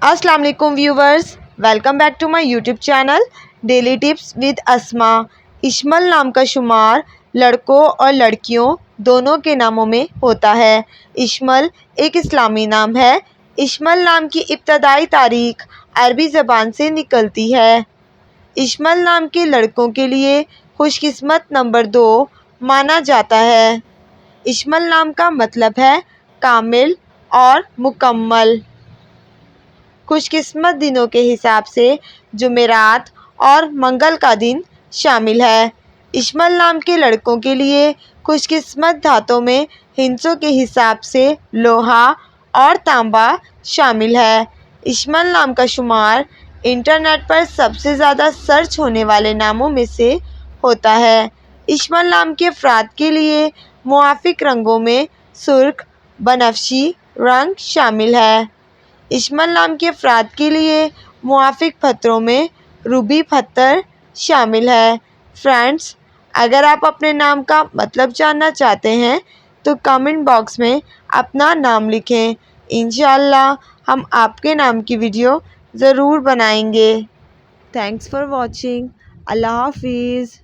अस्सलाम वालेकुम viewers, welcome back to my YouTube channel daily tips with Asma. Ishmal नाम का शुमार लड़कों और लड़कियों दोनों के नामों में होता है। इश्मल एक इस्लामी नाम है। इश्मल नाम की इब्तदाई तारीख अरबी ज़बान से निकलती है। इश्मल नाम के लड़कों के लिए खुशकिस्मत नंबर 2 माना जाता है। इश्मल नाम का मतलब है कामिल और मुकम्मल। खुशकिस्मत दिनों के हिसाब से जुमेरात और मंगल का दिन शामिल है। इश्मल नाम के लड़कों के लिए खुशकिस्मत धातों में हिंसों के हिसाब से लोहा और तांबा शामिल है। इश्मल नाम का शुमार इंटरनेट पर सबसे ज़्यादा सर्च होने वाले नामों में से होता है। इश्मल नाम के अफराद के लिए मुआफ़िक रंगों में सुर्ख, बनफशी रंग शामिल है। इश्मल नाम के अफराद के लिए मुआफ़िक पत्थरों में रूबी पत्थर शामिल है। फ्रेंड्स, अगर आप अपने नाम का मतलब जानना चाहते हैं तो कमेंट बॉक्स में अपना नाम लिखें। इंशाअल्लाह हम आपके नाम की वीडियो ज़रूर बनाएंगे। Thanks for watching. अल्लाह हाफिज़।